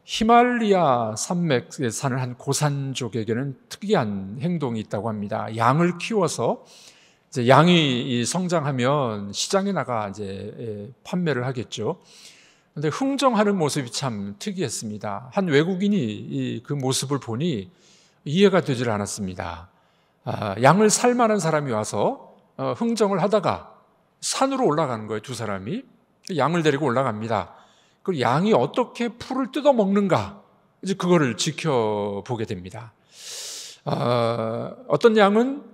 히말리아 산맥에 사는 한 고산족에게는 특이한 행동이 있다고 합니다. 양을 키워서 이제 양이 성장하면 시장에 나가 이제 판매를 하겠죠. 그런데 흥정하는 모습이 참 특이했습니다. 한 외국인이 그 모습을 보니 이해가 되질 않았습니다. 양을 살 만한 사람이 와서 흥정을 하다가 산으로 올라가는 거예요. 두 사람이 양을 데리고 올라갑니다. 그 양이 어떻게 풀을 뜯어 먹는가, 이제 그거를 지켜보게 됩니다. 어떤 양은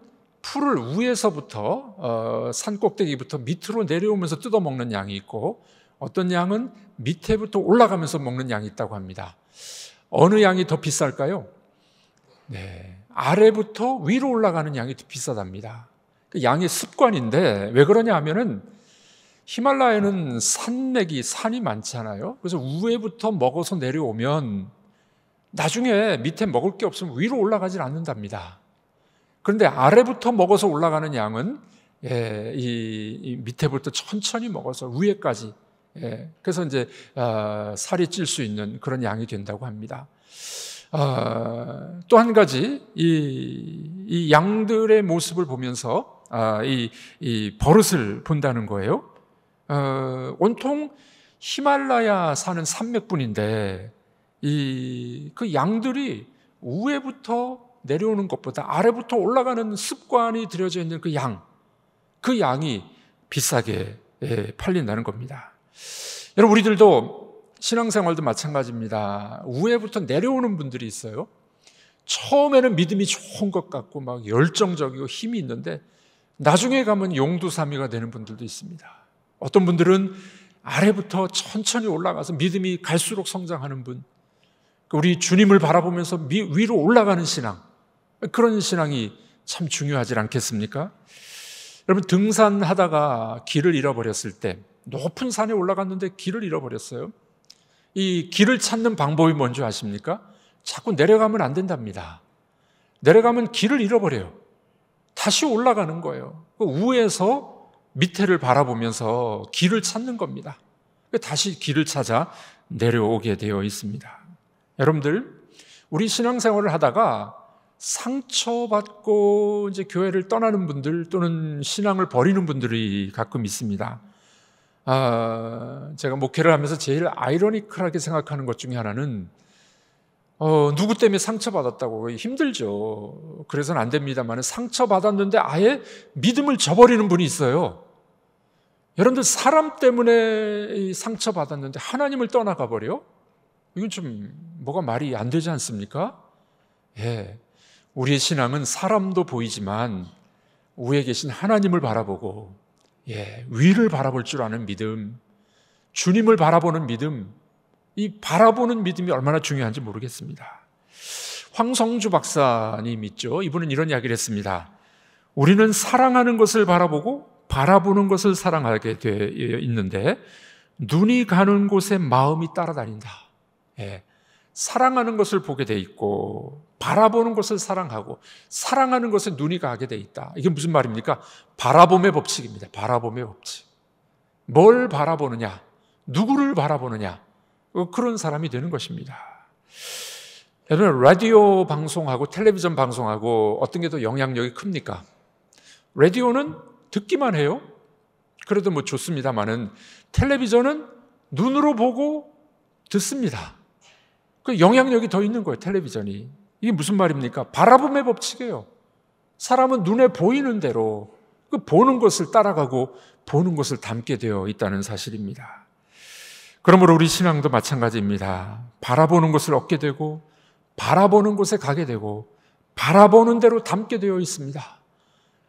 풀을 위에서부터 산 꼭대기부터 밑으로 내려오면서 뜯어 먹는 양이 있고, 어떤 양은 밑에부터 올라가면서 먹는 양이 있다고 합니다. 어느 양이 더 비쌀까요? 네, 아래부터 위로 올라가는 양이 더 비싸답니다. 그 양의 습관인데, 왜 그러냐 하면은 히말라야는 산이 많잖아요. 그래서 위에부터 먹어서 내려오면 나중에 밑에 먹을 게 없으면 위로 올라가질 않는답니다. 그런데 아래부터 먹어서 올라가는 양은 이 밑에부터 천천히 먹어서 위에까지, 그래서 이제 살이 찔 수 있는 그런 양이 된다고 합니다. 또 한 가지, 이 양들의 모습을 보면서 이 버릇을 본다는 거예요. 온통 히말라야 사는 산맥뿐인데 그 양들이 위에부터 내려오는 것보다 아래부터 올라가는 습관이 들여져 있는 그 양이 비싸게 팔린다는 겁니다. 여러분, 우리들도 신앙생활도 마찬가지입니다. 위에부터 내려오는 분들이 있어요. 처음에는 믿음이 좋은 것 같고 막 열정적이고 힘이 있는데 나중에 가면 용두사미가 되는 분들도 있습니다. 어떤 분들은 아래부터 천천히 올라가서 믿음이 갈수록 성장하는 분, 우리 주님을 바라보면서 위로 올라가는 신앙, 그런 신앙이 참 중요하지 않겠습니까? 여러분, 등산하다가 길을 잃어버렸을 때, 높은 산에 올라갔는데 길을 잃어버렸어요. 이 길을 찾는 방법이 뭔지 아십니까? 자꾸 내려가면 안 된답니다. 내려가면 길을 잃어버려요. 다시 올라가는 거예요. 그 위에서 밑에를 바라보면서 길을 찾는 겁니다. 다시 길을 찾아 내려오게 되어 있습니다. 여러분들, 우리 신앙생활을 하다가 상처받고 이제 교회를 떠나는 분들 또는 신앙을 버리는 분들이 가끔 있습니다. 제가 목회를 하면서 제일 아이러니컬하게 생각하는 것 중에 하나는 누구 때문에 상처받았다고 힘들죠. 그래서는 안 됩니다만 상처받았는데 아예 믿음을 저버리는 분이 있어요. 여러분들, 사람 때문에 상처받았는데 하나님을 떠나가 버려? 이건 좀 뭐가 말이 안 되지 않습니까? 우리의 신앙은 사람도 보이지만 위에 계신 하나님을 바라보고 위를 바라볼 줄 아는 믿음, 주님을 바라보는 믿음, 이 바라보는 믿음이 얼마나 중요한지 모르겠습니다. 황성주 박사님 있죠. 이분은 이런 이야기를 했습니다. 우리는 사랑하는 것을 바라보고 바라보는 것을 사랑하게 되어 있는데 눈이 가는 곳에 마음이 따라다닌다. 사랑하는 것을 보게 돼 있고 바라보는 것을 사랑하고 사랑하는 것에 눈이 가게 돼 있다. 이게 무슨 말입니까? 바라봄의 법칙입니다. 바라봄의 법칙. 뭘 바라보느냐, 누구를 바라보느냐, 그런 사람이 되는 것입니다. 여러분, 라디오 방송하고 텔레비전 방송하고 어떤 게 더 영향력이 큽니까? 라디오는 듣기만 해요. 그래도 뭐 좋습니다만은 텔레비전은 눈으로 보고 듣습니다. 그 영향력이 더 있는 거예요, 텔레비전이. 이게 무슨 말입니까? 바라봄의 법칙이에요. 사람은 눈에 보이는 대로 그 보는 것을 따라가고 보는 것을 담게 되어 있다는 사실입니다. 그러므로 우리 신앙도 마찬가지입니다. 바라보는 것을 얻게 되고 바라보는 곳에 가게 되고 바라보는 대로 담게 되어 있습니다.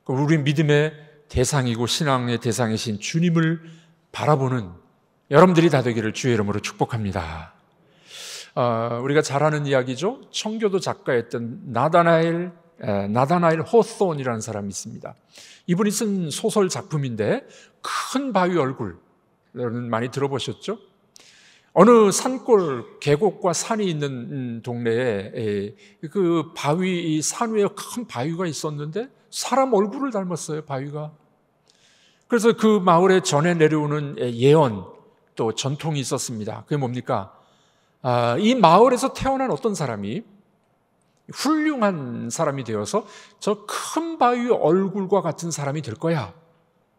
우리 믿음의 대상이고 신앙의 대상이신 주님을 바라보는 여러분들이 다 되기를 주의 이름으로 축복합니다. 우리가 잘 아는 이야기죠. 청교도 작가였던 나다나엘 호소온이라는 사람이 있습니다. 이분이 쓴 소설 작품인데 큰 바위 얼굴, 여러분 많이 들어보셨죠? 어느 산골 계곡과 산이 있는 동네에 그 바위, 이 산 위에 큰 바위가 있었는데 사람 얼굴을 닮았어요, 바위가. 그래서 그 마을에 전해 내려오는 예언, 또 전통이 있었습니다. 그게 뭡니까? 이 마을에서 태어난 어떤 사람이 훌륭한 사람이 되어서 저 큰 바위 얼굴과 같은 사람이 될 거야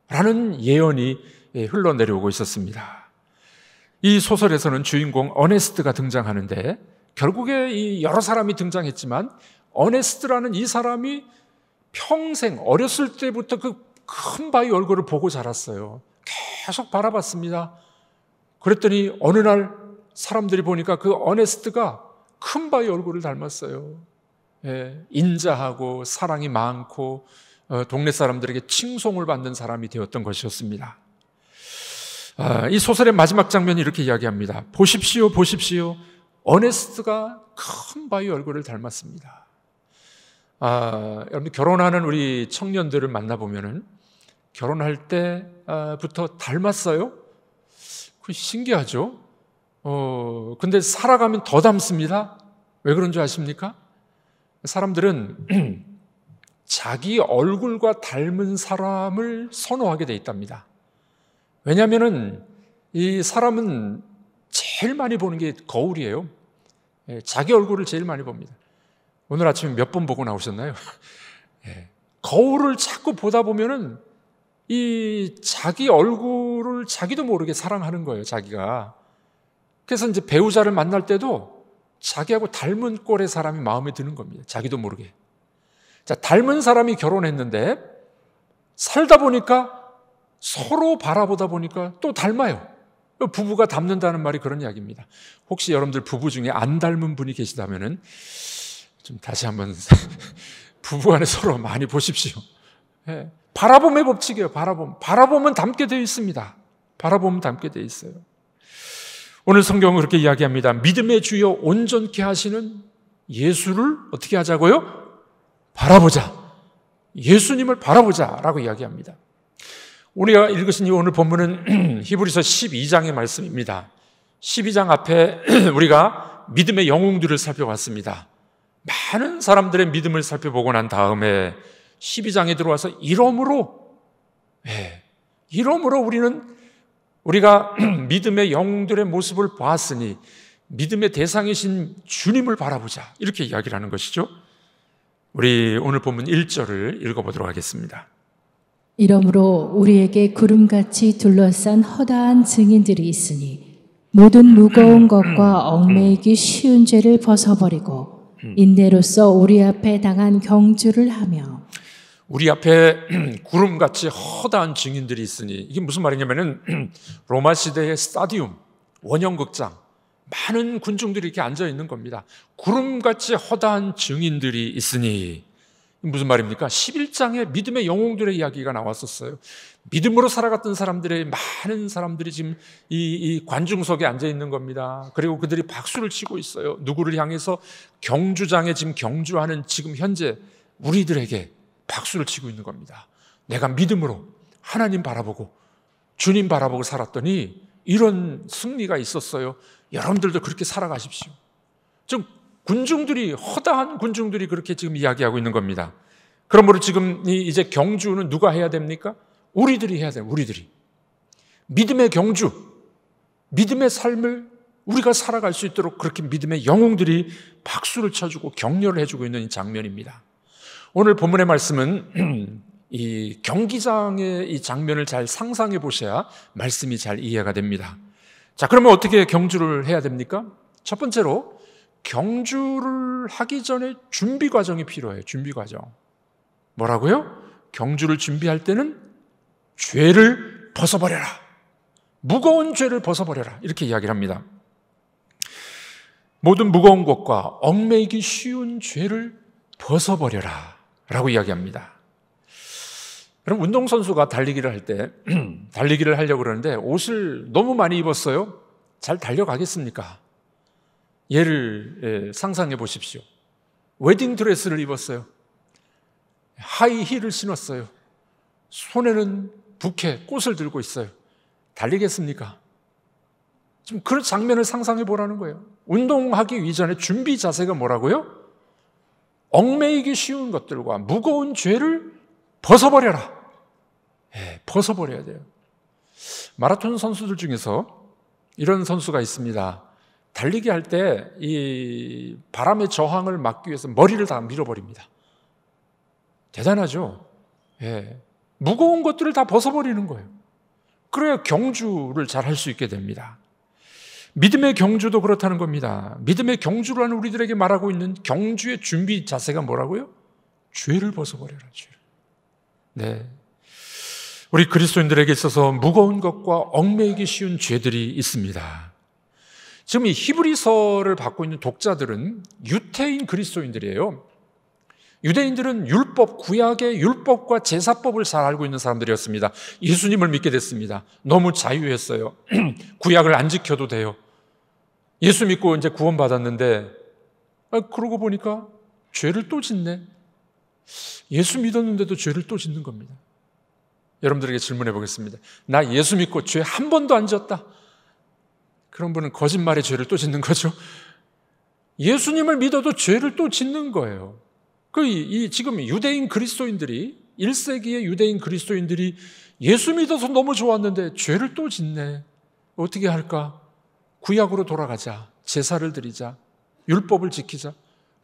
라는 예언이 흘러내려오고 있었습니다. 이 소설에서는 주인공 어네스트가 등장하는데 결국에 이 여러 사람이 등장했지만 어네스트라는 이 사람이 평생 어렸을 때부터 그 큰 바위 얼굴을 보고 자랐어요. 계속 바라봤습니다. 그랬더니 어느 날 사람들이 보니까 그 어네스트가 큰 바위 얼굴을 닮았어요. 인자하고 사랑이 많고 동네 사람들에게 칭송을 받는 사람이 되었던 것이었습니다. 이 소설의 마지막 장면이 이렇게 이야기합니다. 보십시오, 보십시오. 어네스트가 큰 바위 얼굴을 닮았습니다. 여러분 결혼하는 우리 청년들을 만나보면은 결혼할 때부터 닮았어요? 그 신기하죠? 근데 살아가면 더 닮습니다. 왜 그런 줄 아십니까? 사람들은 자기 얼굴과 닮은 사람을 선호하게 돼 있답니다. 왜냐하면은 이 사람은 제일 많이 보는 게 거울이에요. 자기 얼굴을 제일 많이 봅니다. 오늘 아침에 몇 번 보고 나오셨나요? 거울을 자꾸 보다 보면은 이 자기 얼굴을 자기도 모르게 사랑하는 거예요, 자기가. 그래서 이제 배우자를 만날 때도 자기하고 닮은 꼴의 사람이 마음에 드는 겁니다. 자기도 모르게. 자, 닮은 사람이 결혼했는데 살다 보니까 서로 바라보다 보니까 또 닮아요. 부부가 닮는다는 말이 그런 이야기입니다. 혹시 여러분들 부부 중에 안 닮은 분이 계시다면은 좀 다시 한번 부부 안에 서로 많이 보십시오. 바라봄의 법칙이에요. 바라보면 닮게 되어 있습니다. 바라보면 닮게 되어 있어요. 오늘 성경은 그렇게 이야기합니다. 믿음의 주여 온전케 하시는 예수를 어떻게 하자고요? 바라보자. 예수님을 바라보자라고 이야기합니다. 우리가 읽으신 이 오늘 본문은 히브리서 12장의 말씀입니다. 12장 앞에 우리가 믿음의 영웅들을 살펴봤습니다. 많은 사람들의 믿음을 살펴보고 난 다음에 12장에 들어와서 이러므로 우리가 믿음의 영웅들의 모습을 보았으니 믿음의 대상이신 주님을 바라보자 이렇게 이야기를 하는 것이죠. 우리 오늘 본문 1절을 읽어보도록 하겠습니다. 이러므로 우리에게 구름같이 둘러싼 허다한 증인들이 있으니 모든 무거운 것과 얽매이기 쉬운 죄를 벗어버리고 인내로써 우리 앞에 당한 경주를 하며 우리 앞에 구름같이 허다한 증인들이 있으니 이게 무슨 말이냐면은 로마 시대의 스타디움, 원형극장 많은 군중들이 이렇게 앉아 있는 겁니다. 구름같이 허다한 증인들이 있으니 무슨 말입니까? 11장에 믿음의 영웅들의 이야기가 나왔었어요. 믿음으로 살아갔던 사람들의 많은 사람들이 지금 이 관중석에 앉아 있는 겁니다. 그리고 그들이 박수를 치고 있어요. 누구를 향해서? 경주장에 지금 경주하는 지금 현재 우리들에게 박수를 치고 있는 겁니다. 내가 믿음으로 하나님 바라보고 주님 바라보고 살았더니 이런 승리가 있었어요. 여러분들도 그렇게 살아가십시오. 좀 군중들이 허다한 군중들이 그렇게 지금 이야기하고 있는 겁니다. 그러므로 지금 이제 경주는 누가 해야 됩니까? 우리들이 해야 돼요. 우리들이 믿음의 경주, 믿음의 삶을 우리가 살아갈 수 있도록 그렇게 믿음의 영웅들이 박수를 쳐주고 격려를 해주고 있는 이 장면입니다. 오늘 본문의 말씀은 이 경기장의 이 장면을 잘 상상해 보셔야 말씀이 잘 이해가 됩니다. 자, 그러면 어떻게 경주를 해야 됩니까? 첫 번째로 경주를 하기 전에 준비 과정이 필요해요. 준비 과정. 뭐라고요? 경주를 준비할 때는 죄를 벗어버려라. 무거운 죄를 벗어버려라. 이렇게 이야기를 합니다. 모든 무거운 것과 얽매이기 쉬운 죄를 벗어버려라 라고 이야기합니다. 여러분, 운동선수가 달리기를 할 때 달리기를 하려고 그러는데 옷을 너무 많이 입었어요. 잘 달려가겠습니까? 예를 상상해 보십시오. 웨딩드레스를 입었어요. 하이힐을 신었어요. 손에는 부케, 꽃을 들고 있어요. 달리겠습니까? 좀 그런 장면을 상상해 보라는 거예요. 운동하기 이전에 준비 자세가 뭐라고요? 얽매이기 쉬운 것들과 무거운 죄를 벗어버려라. 벗어버려야 돼요. 마라톤 선수들 중에서 이런 선수가 있습니다. 달리기 할 때 이 바람의 저항을 막기 위해서 머리를 다 밀어버립니다. 대단하죠? 예. 무거운 것들을 다 벗어버리는 거예요. 그래야 경주를 잘 할 수 있게 됩니다. 믿음의 경주도 그렇다는 겁니다. 믿음의 경주를 하는 우리들에게 말하고 있는 경주의 준비 자세가 뭐라고요? 죄를 벗어버려라, 죄를. 네. 우리 그리스도인들에게 있어서 무거운 것과 얽매이기 쉬운 죄들이 있습니다. 지금 이 히브리서를 받고 있는 독자들은 유태인 그리스도인들이에요. 유대인들은 율법, 구약의 율법과 제사법을 잘 알고 있는 사람들이었습니다. 예수님을 믿게 됐습니다. 너무 자유했어요. 구약을 안 지켜도 돼요. 예수 믿고 이제 구원받았는데, 그러고 보니까 죄를 또 짓네. 예수 믿었는데도 죄를 또 짓는 겁니다. 여러분들에게 질문해 보겠습니다. 나 예수 믿고 죄 한 번도 안 지었다. 그런 분은 거짓말의 죄를 또 짓는 거죠. 예수님을 믿어도 죄를 또 짓는 거예요. 지금 유대인 그리스도인들이 1세기의 유대인 그리스도인들이 예수 믿어서 너무 좋았는데 죄를 또 짓네. 어떻게 할까? 구약으로 돌아가자. 제사를 드리자. 율법을 지키자.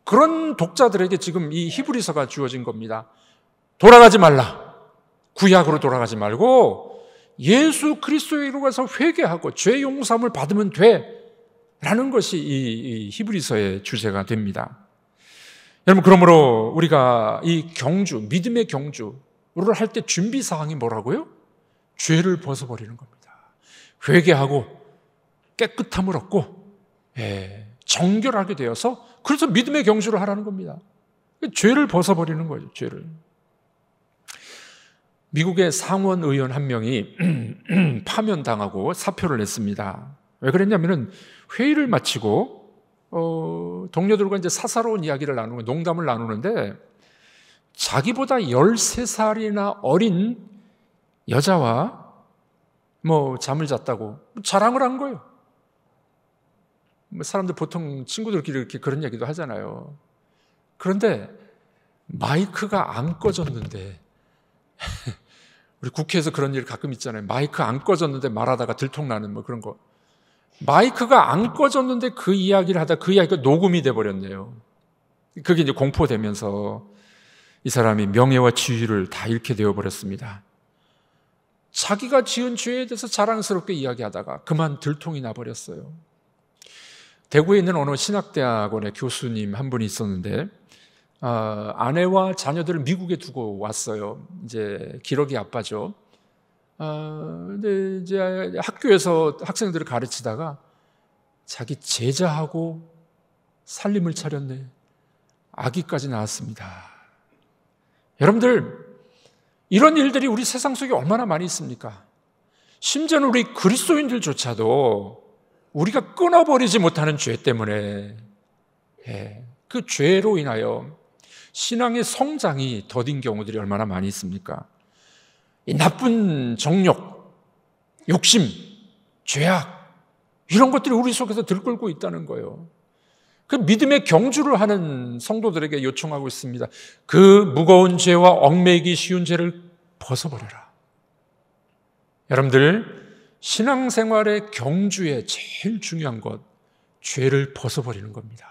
그런 독자들에게 지금 이 히브리서가 주어진 겁니다. 돌아가지 말라. 구약으로 돌아가지 말고 예수 그리스도로 가서 회개하고 죄 용서함을 받으면 돼. 라는 것이 이 히브리서의 주제가 됩니다. 여러분, 그러므로 우리가 이 경주, 믿음의 경주를 할 때 준비사항이 뭐라고요? 죄를 벗어버리는 겁니다. 회개하고 깨끗함을 얻고 정결하게 되어서 그래서 믿음의 경주를 하라는 겁니다. 죄를 벗어버리는 거죠, 죄를. 미국의 상원 의원 한 명이 파면당하고 사표를 냈습니다. 왜 그랬냐면은 회의를 마치고 동료들과 이제 사사로운 이야기를 나누고 농담을 나누는데 자기보다 13살이나 어린 여자와 잠을 잤다고 자랑을 한 거예요. 사람들 보통 친구들끼리 이렇게 그런 얘기도 하잖아요. 그런데 마이크가 안 꺼졌는데 우리 국회에서 그런 일 가끔 있잖아요. 마이크 안 꺼졌는데 말하다가 들통나는 그런 거. 마이크가 안 꺼졌는데 그 이야기를 하다 그 이야기가 녹음이 돼버렸네요. 그게 이제 공포되면서 이 사람이 명예와 지위를 다 잃게 되어버렸습니다. 자기가 지은 죄에 대해서 자랑스럽게 이야기하다가 그만 들통이 나버렸어요. 대구에 있는 어느 신학대학원의 교수님 한 분이 있었는데 아내와 자녀들을 미국에 두고 왔어요. 이제 기러기 아빠죠. 근데 이제 학교에서 학생들을 가르치다가 자기 제자하고 살림을 차렸네. 아기까지 낳았습니다. 여러분들, 이런 일들이 우리 세상 속에 얼마나 많이 있습니까? 심지어는 우리 그리스도인들조차도 우리가 끊어버리지 못하는 죄 때문에 그 죄로 인하여 신앙의 성장이 더딘 경우들이 얼마나 많이 있습니까? 이 나쁜 정욕, 욕심, 죄악 이런 것들이 우리 속에서 들끓고 있다는 거예요. 그 믿음의 경주를 하는 성도들에게 요청하고 있습니다. 그 무거운 죄와 얽매이기 쉬운 죄를 벗어버려라. 여러분들, 신앙생활의 경주에 제일 중요한 것, 죄를 벗어버리는 겁니다.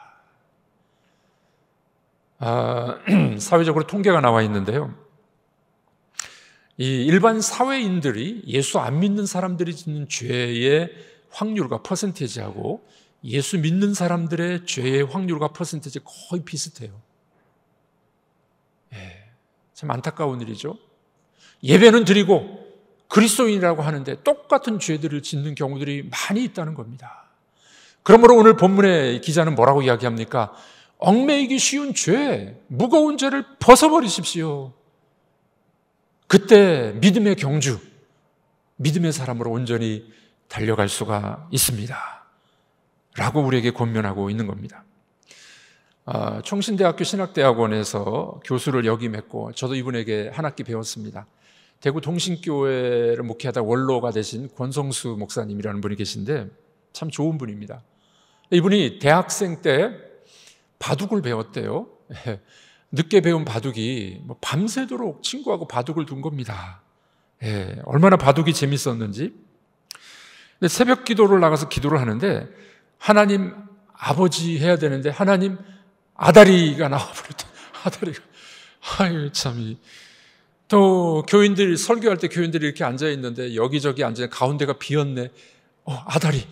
사회적으로 통계가 나와 있는데요. 이 일반 사회인들이 예수 안 믿는 사람들이 짓는 죄의 확률과 퍼센테이지하고 예수 믿는 사람들의 죄의 확률과 퍼센테이지 거의 비슷해요. 참 안타까운 일이죠. 예배는 드리고 그리스도인이라고 하는데 똑같은 죄들을 짓는 경우들이 많이 있다는 겁니다. 그러므로 오늘 본문의 기자는 뭐라고 이야기합니까? 얽매이기 쉬운 죄, 무거운 죄를 벗어버리십시오. 그때 믿음의 경주, 믿음의 사람으로 온전히 달려갈 수가 있습니다. 라고 우리에게 권면하고 있는 겁니다. 총신대학교 신학대학원에서 교수를 역임했고 저도 이분에게 한 학기 배웠습니다. 대구 동신교회를 목회하다 원로가 되신 권성수 목사님이라는 분이 계신데 참 좋은 분입니다. 이분이 대학생 때 바둑을 배웠대요. 늦게 배운 바둑이 밤새도록 친구하고 바둑을 둔 겁니다. 얼마나 바둑이 재밌었는지. 근데 새벽 기도를 나가서 기도를 하는데 하나님 아버지 해야 되는데 하나님 아다리가 나와버렸다. 아다리가. 아유, 참. 또 교인들이, 설교할 때 교인들이 이렇게 앉아있는데 여기저기 앉아있는 가운데가 비었네. 아다리.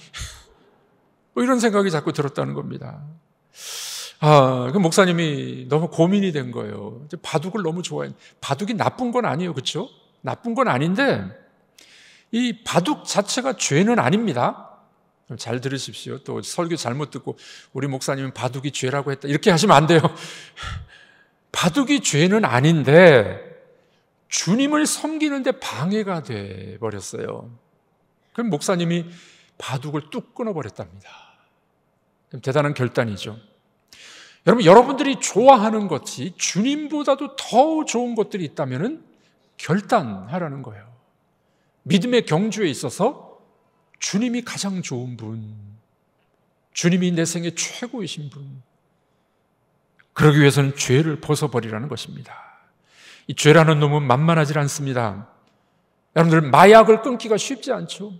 이런 생각이 자꾸 들었다는 겁니다. 그 목사님이 너무 고민이 된 거예요. 바둑을 너무 좋아해요. 바둑이 나쁜 건 아니에요. 그렇죠? 나쁜 건 아닌데 이 바둑 자체가 죄는 아닙니다. 잘 들으십시오. 또 설교 잘못 듣고 우리 목사님은 바둑이 죄라고 했다 이렇게 하시면 안 돼요. 바둑이 죄는 아닌데 주님을 섬기는데 방해가 돼 버렸어요. 그럼 목사님이 바둑을 뚝 끊어버렸답니다. 대단한 결단이죠. 여러분들이 좋아하는 것이 주님보다도 더 좋은 것들이 있다면 결단하라는 거예요. 믿음의 경주에 있어서 주님이 가장 좋은 분, 주님이 내 생애 최고이신 분, 그러기 위해서는 죄를 벗어버리라는 것입니다. 이 죄라는 놈은 만만하지 않습니다. 여러분들 마약을 끊기가 쉽지 않죠.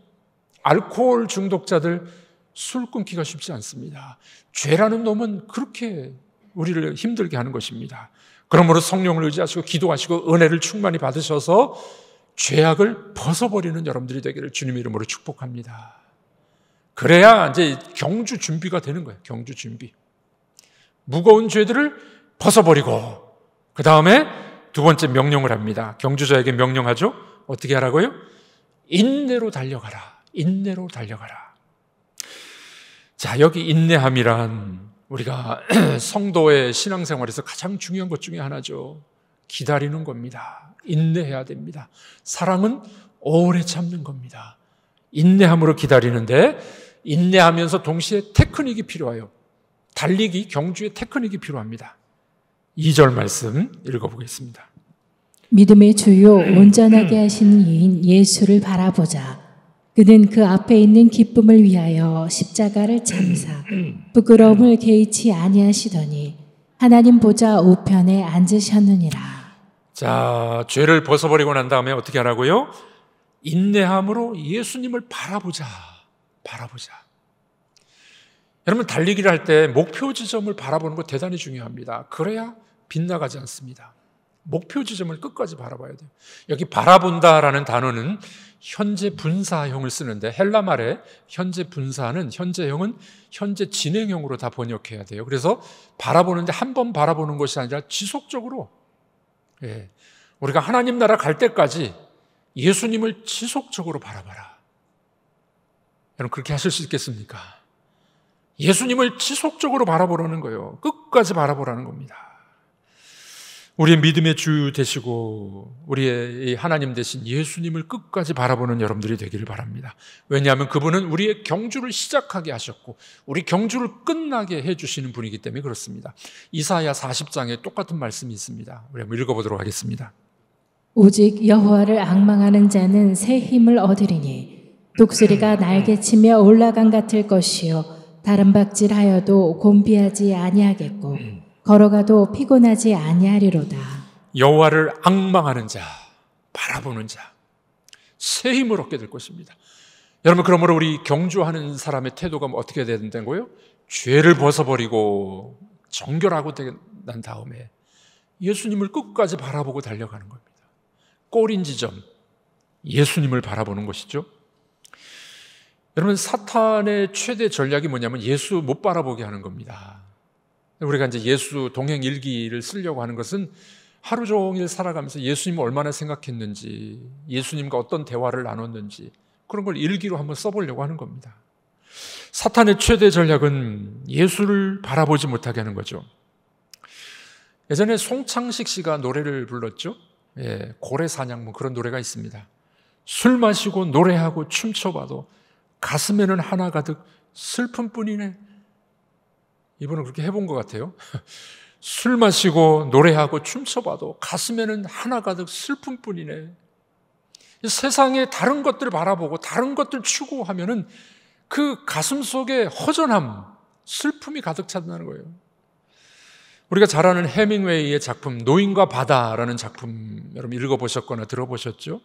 알코올 중독자들 술 끊기가 쉽지 않습니다. 죄라는 놈은 그렇게 우리를 힘들게 하는 것입니다. 그러므로 성령을 의지하시고 기도하시고 은혜를 충만히 받으셔서 죄악을 벗어버리는 여러분들이 되기를 주님의 이름으로 축복합니다. 그래야 이제 경주 준비가 되는 거예요. 경주 준비. 무거운 죄들을 벗어버리고 그 다음에 두 번째 명령을 합니다. 경주자에게 명령하죠. 어떻게 하라고요? 인내로 달려가라. 인내로 달려가라. 자, 여기 인내함이란 우리가 성도의 신앙생활에서 가장 중요한 것 중에 하나죠. 기다리는 겁니다. 인내해야 됩니다. 사랑은 오래 참는 겁니다. 인내함으로 기다리는데 인내하면서 동시에 테크닉이 필요해요. 달리기, 경주에 테크닉이 필요합니다. 2절 말씀 읽어보겠습니다. 믿음의 주요 온전하게 하시는 이인 예수를 바라보자. 그는 그 앞에 있는 기쁨을 위하여 십자가를 참사 부끄러움을 개의치 아니하시더니 하나님 보좌 우편에 앉으셨느니라. 자, 죄를 벗어버리고 난 다음에 어떻게 하라고요? 인내함으로 예수님을 바라보자. 바라보자. 여러분, 달리기를 할 때 목표 지점을 바라보는 거 대단히 중요합니다. 그래야 빗나가지 않습니다. 목표 지점을 끝까지 바라봐야 돼요. 여기 바라본다라는 단어는 현재 분사형을 쓰는데 헬라 말에 현재 분사는 현재형은 현재 진행형으로 다 번역해야 돼요. 그래서 바라보는데 한 번 바라보는 것이 아니라 지속적으로, 우리가 하나님 나라 갈 때까지 예수님을 지속적으로 바라봐라. 여러분, 그렇게 하실 수 있겠습니까? 예수님을 지속적으로 바라보라는 거예요. 끝까지 바라보라는 겁니다. 우리의 믿음의 주 되시고 우리의 하나님 되신 예수님을 끝까지 바라보는 여러분들이 되기를 바랍니다. 왜냐하면 그분은 우리의 경주를 시작하게 하셨고 우리 경주를 끝나게 해주시는 분이기 때문에 그렇습니다. 이사야 40장에 똑같은 말씀이 있습니다. 우리 한번 읽어보도록 하겠습니다. 오직 여호와를 앙망하는 자는 새 힘을 얻으리니 독수리가 날개치며 올라간 같을 것이요 다른 박질하여도 곤비하지 아니하겠고 걸어가도 피곤하지 아니하리로다. 여호와를 앙망하는 자, 바라보는 자, 새 힘을 얻게 될 것입니다. 여러분, 그러므로 우리 경주하는 사람의 태도가 어떻게 해야 된다는 거예요? 죄를 벗어버리고 정결하고 난 다음에 예수님을 끝까지 바라보고 달려가는 겁니다. 꼬린 지점, 예수님을 바라보는 것이죠. 여러분, 사탄의 최대 전략이 뭐냐면 예수 못 바라보게 하는 겁니다. 우리가 이제 예수 동행 일기를 쓰려고 하는 것은 하루 종일 살아가면서 예수님을 얼마나 생각했는지, 예수님과 어떤 대화를 나눴는지 그런 걸 일기로 한번 써보려고 하는 겁니다. 사탄의 최대 전략은 예수를 바라보지 못하게 하는 거죠. 예전에 송창식 씨가 노래를 불렀죠. 고래사냥 뭐 그런 노래가 있습니다. 술 마시고 노래하고 춤춰봐도 가슴에는 하나 가득 슬픔뿐이네. 이분은 그렇게 해본 것 같아요. 술 마시고 노래하고 춤춰봐도 가슴에는 하나 가득 슬픔뿐이네. 세상에 다른 것들을 바라보고 다른 것들 추구하면은 그 가슴 속에 허전함, 슬픔이 가득 찬다는 거예요. 우리가 잘 아는 해밍웨이의 작품 노인과 바다라는 작품 여러분 읽어보셨거나 들어보셨죠?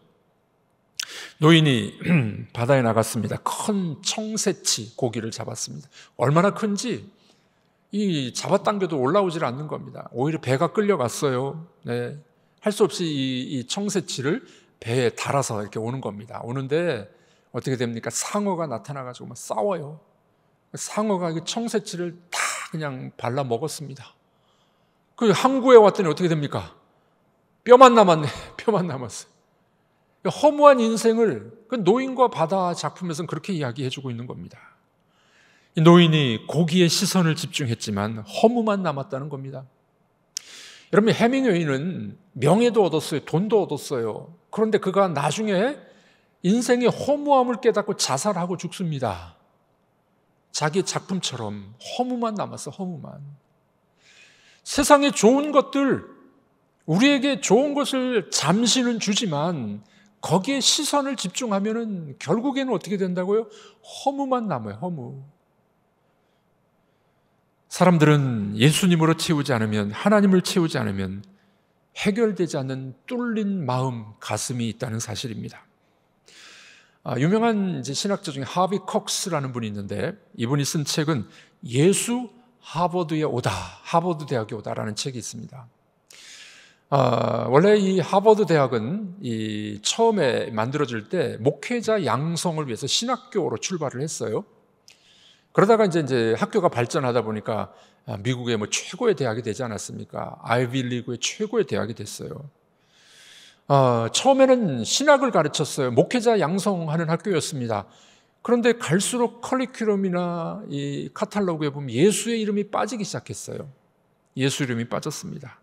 노인이 바다에 나갔습니다. 큰 청새치 고기를 잡았습니다. 얼마나 큰지 이 잡아당겨도 올라오질 않는 겁니다. 오히려 배가 끌려갔어요. 네. 할 수 없이 이 청새치를 배에 달아서 이렇게 오는 겁니다. 오는데 어떻게 됩니까? 상어가 나타나가지고 막 싸워요. 상어가 이 청새치를 다 그냥 발라 먹었습니다. 그 항구에 왔더니 어떻게 됩니까? 뼈만 남았네. 뼈만 남았어요. 허무한 인생을 그 노인과 바다 작품에서는 그렇게 이야기해주고 있는 겁니다. 이 노인이 고기에 시선을 집중했지만 허무만 남았다는 겁니다. 여러분, 해밍웨이는 명예도 얻었어요. 돈도 얻었어요. 그런데 그가 나중에 인생의 허무함을 깨닫고 자살하고 죽습니다. 자기 작품처럼 허무만 남았어. 허무만. 세상에 좋은 것들, 우리에게 좋은 것을 잠시는 주지만 거기에 시선을 집중하면은 결국에는 어떻게 된다고요? 허무만 남아요. 허무. 사람들은 예수님으로 채우지 않으면, 하나님을 채우지 않으면 해결되지 않는 뚫린 마음, 가슴이 있다는 사실입니다. 유명한 신학자 중에 하비 콕스라는 분이 있는데, 이분이 쓴 책은 예수 하버드에 오다, 하버드 대학에 오다라는 책이 있습니다. 원래 이 하버드 대학은 처음에 만들어질 때 목회자 양성을 위해서 신학교로 출발을 했어요. 그러다가 이제 학교가 발전하다 보니까 미국의 최고의 대학이 되지 않았습니까? 아이비리그의 최고의 대학이 됐어요. 처음에는 신학을 가르쳤어요. 목회자 양성하는 학교였습니다. 그런데 갈수록 커리큘럼이나 이 카탈로그에 보면 예수의 이름이 빠지기 시작했어요. 예수 이름이 빠졌습니다.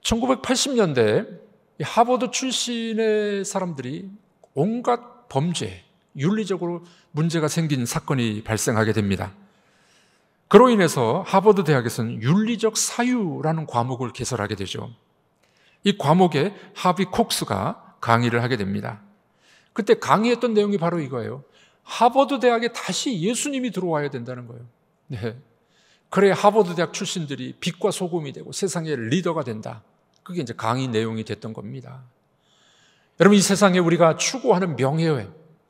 1980년대 하버드 출신의 사람들이 온갖 범죄, 윤리적으로 문제가 생긴 사건이 발생하게 됩니다. 그로 인해서 하버드 대학에서는 윤리적 사유라는 과목을 개설하게 되죠. 이 과목에 하비 콕스가 강의를 하게 됩니다. 그때 강의했던 내용이 바로 이거예요. 하버드 대학에 다시 예수님이 들어와야 된다는 거예요. 네. 그래야 하버드 대학 출신들이 빛과 소금이 되고 세상의 리더가 된다. 그게 이제 강의 내용이 됐던 겁니다. 여러분, 이 세상에 우리가 추구하는 명예,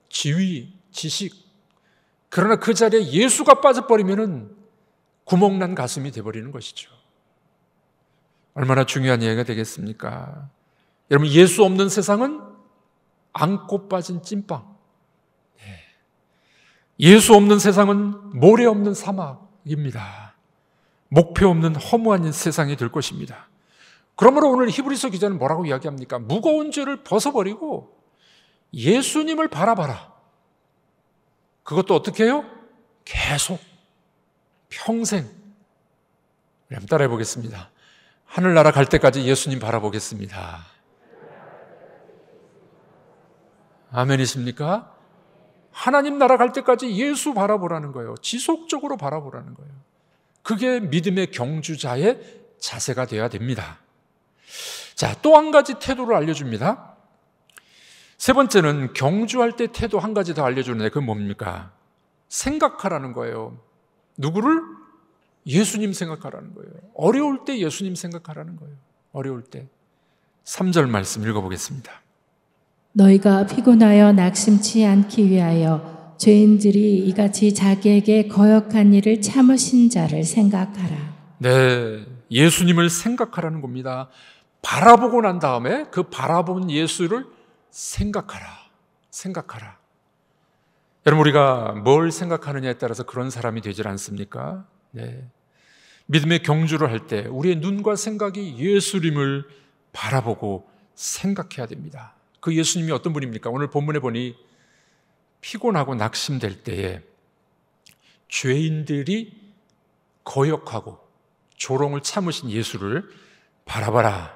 지위, 지식, 그러나 그 자리에 예수가 빠져버리면은 구멍난 가슴이 돼버리는 것이죠. 얼마나 중요한 이야기가 되겠습니까? 여러분, 예수 없는 세상은 안고 빠진 찐빵. 예수 없는 세상은 모래 없는 사막입니다. 목표 없는 허무한 세상이 될 것입니다. 그러므로 오늘 히브리서 기자는 뭐라고 이야기합니까? 무거운 죄를 벗어버리고 예수님을 바라봐라. 그것도 어떻게 해요? 계속, 평생. 한번 따라해 보겠습니다. 하늘나라 갈 때까지 예수님 바라보겠습니다. 아멘이십니까? 하나님 나라 갈 때까지 예수 바라보라는 거예요. 지속적으로 바라보라는 거예요. 그게 믿음의 경주자의 자세가 되어야 됩니다. 자, 또 한 가지 태도를 알려줍니다. 세 번째는 경주할 때 태도 한 가지 더 알려주는데 그건 뭡니까? 생각하라는 거예요. 누구를? 예수님 생각하라는 거예요. 어려울 때 예수님 생각하라는 거예요. 어려울 때. 3절 말씀 읽어보겠습니다. 너희가 피곤하여 낙심치 않기 위하여 죄인들이 이같이 자기에게 거역한 일을 참으신 자를 생각하라. 네, 예수님을 생각하라는 겁니다. 바라보고 난 다음에 그 바라본 예수를 생각하라. 생각하라. 여러분, 우리가 뭘 생각하느냐에 따라서 그런 사람이 되질 않습니까? 네. 믿음의 경주를 할 때 우리의 눈과 생각이 예수님을 바라보고 생각해야 됩니다. 그 예수님이 어떤 분입니까? 오늘 본문에 보니 피곤하고 낙심될 때에 죄인들이 거역하고 조롱을 참으신 예수를 바라봐라.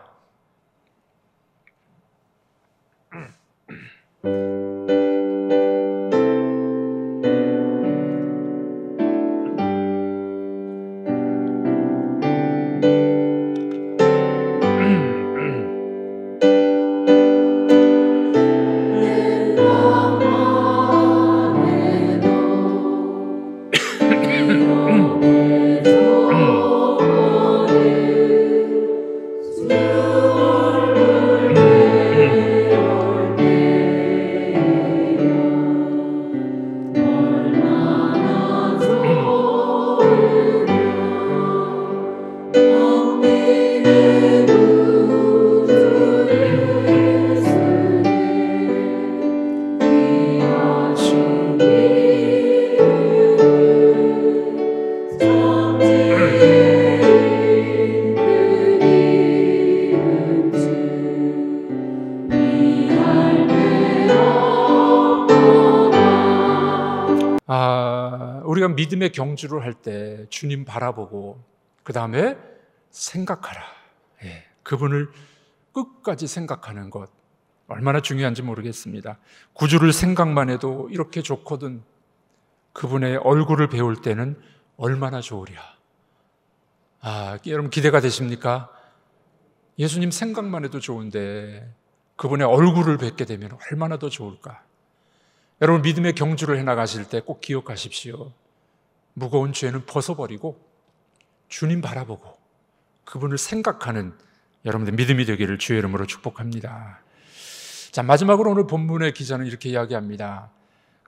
믿음의 경주를 할 때 주님 바라보고 그 다음에 생각하라. 그분을 끝까지 생각하는 것 얼마나 중요한지 모르겠습니다. 구주를 생각만 해도 이렇게 좋거든 그분의 얼굴을 배울 때는 얼마나 좋으랴. 여러분 기대가 되십니까? 예수님 생각만 해도 좋은데 그분의 얼굴을 뵙게 되면 얼마나 더 좋을까? 여러분 믿음의 경주를 해나가실 때 꼭 기억하십시오. 무거운 죄는 벗어버리고 주님 바라보고 그분을 생각하는 여러분들 믿음이 되기를 주의 이름으로 축복합니다. 자, 마지막으로 오늘 본문의 기자는 이렇게 이야기합니다.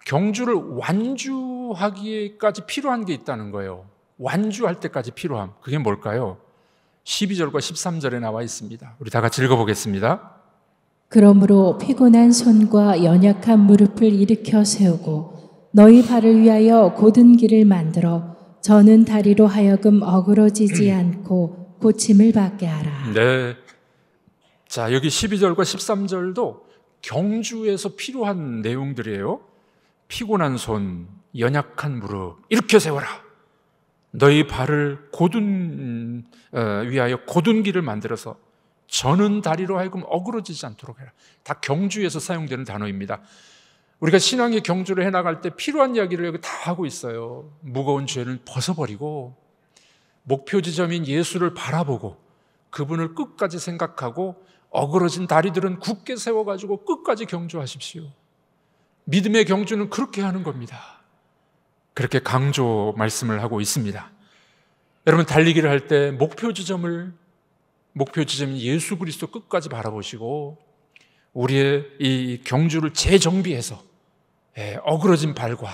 경주를 완주하기까지 필요한 게 있다는 거예요. 완주할 때까지 필요함. 그게 뭘까요? 12절과 13절에 나와 있습니다. 우리 다 같이 읽어보겠습니다. 그러므로 피곤한 손과 연약한 무릎을 일으켜 세우고 너희 발을 위하여 곧은 길을 만들어 저는 다리로 하여금 어그러지지 않고 고침을 받게 하라. 네. 자, 여기 12절과 13절도 경주에서 필요한 내용들이에요. 피곤한 손, 연약한 무릎 일으켜 세워라. 너희 발을 위하여 곧은 길을 만들어서 저는 다리로 하여금 어그러지지 않도록 해라. 다 경주에서 사용되는 단어입니다. 우리가 신앙의 경주를 해나갈 때 필요한 이야기를 여기 다 하고 있어요. 무거운 죄는 벗어버리고 목표 지점인 예수를 바라보고 그분을 끝까지 생각하고 어그러진 다리들은 굳게 세워가지고 끝까지 경주하십시오. 믿음의 경주는 그렇게 하는 겁니다. 그렇게 강조 말씀을 하고 있습니다. 여러분 달리기를 할 때 목표 지점인 예수 그리스도 끝까지 바라보시고 우리의 이 경주를 재정비해서 어그러진 발과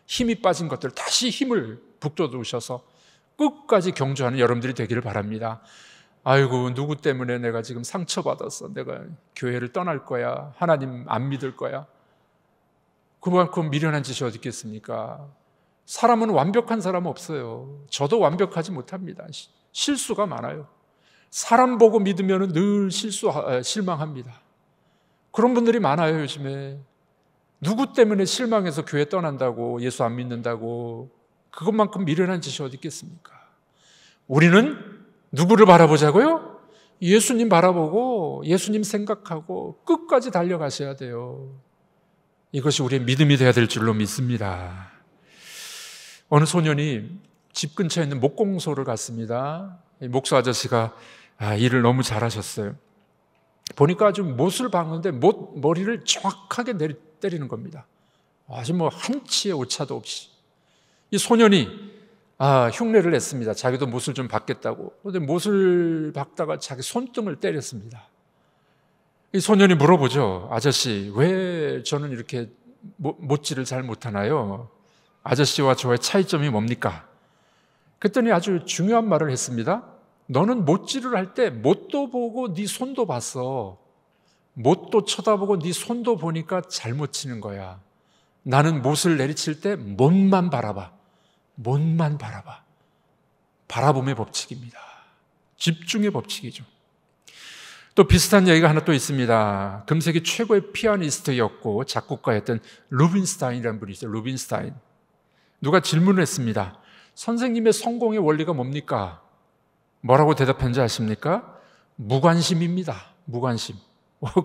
힘이 빠진 것들 다시 힘을 북돋우셔서 끝까지 경주하는 여러분들이 되기를 바랍니다. 아이고 누구 때문에 내가 지금 상처받았어. 내가 교회를 떠날 거야. 하나님 안 믿을 거야. 그만큼 미련한 짓이 어디 있겠습니까? 사람은 완벽한 사람 없어요. 저도 완벽하지 못합니다. 실수가 많아요. 사람 보고 믿으면 늘 실망합니다. 그런 분들이 많아요. 요즘에 누구 때문에 실망해서 교회 떠난다고, 예수 안 믿는다고, 그것만큼 미련한 짓이 어디 있겠습니까? 우리는 누구를 바라보자고요? 예수님 바라보고 예수님 생각하고 끝까지 달려가셔야 돼요. 이것이 우리의 믿음이 되어야 될 줄로 믿습니다. 어느 소년이 집 근처에 있는 목공소를 갔습니다. 목수 아저씨가 일을 너무 잘하셨어요. 보니까 아주 못을 박는데 머리를 정확하게 때리는 겁니다. 아주 한 치의 오차도 없이. 이 소년이 흉내를 냈습니다. 자기도 못을 좀 박겠다고. 그런데 못을 박다가 자기 손등을 때렸습니다. 이 소년이 물어보죠. 아저씨, 왜 저는 이렇게 못질을 잘 못하나요? 아저씨와 저의 차이점이 뭡니까? 그랬더니 아주 중요한 말을 했습니다. 너는 못질을 할 때 못도 보고 네 손도 봤어. 못도 쳐다보고 네 손도 보니까 잘 못 치는 거야. 나는 못을 내리칠 때 못만 바라봐. 못만 바라봐. 바라봄의 법칙입니다. 집중의 법칙이죠. 또 비슷한 얘기가 하나 또 있습니다. 금세기 최고의 피아니스트였고 작곡가였던 루빈스타인이라는 분이 있어요. 루빈스타인. 누가 질문을 했습니다. 선생님의 성공의 원리가 뭡니까? 뭐라고 대답했는지 아십니까? 무관심입니다. 무관심.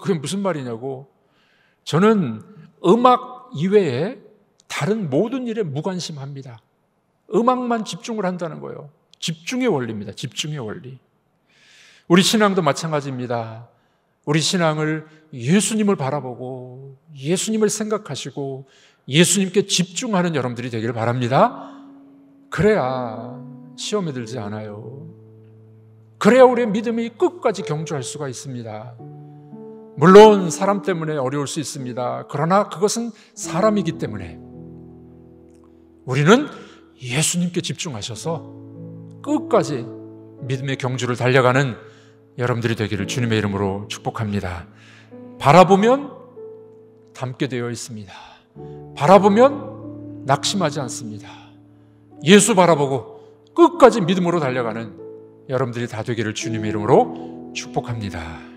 그게 무슨 말이냐고. 저는 음악 이외에 다른 모든 일에 무관심합니다. 음악만 집중을 한다는 거예요. 집중의 원리입니다. 집중의 원리. 우리 신앙도 마찬가지입니다. 우리 신앙을 예수님을 바라보고 예수님을 생각하시고 예수님께 집중하는 여러분들이 되기를 바랍니다. 그래야 시험에 들지 않아요. 그래야 우리의 믿음이 끝까지 경주할 수가 있습니다. 물론 사람 때문에 어려울 수 있습니다. 그러나 그것은 사람이기 때문에 우리는 예수님께 집중하셔서 끝까지 믿음의 경주를 달려가는 여러분들이 되기를 주님의 이름으로 축복합니다. 바라보면 닮게 되어 있습니다. 바라보면 낙심하지 않습니다. 예수 바라보고 끝까지 믿음으로 달려가는 여러분들이 다 되기를 주님의 이름으로 축복합니다.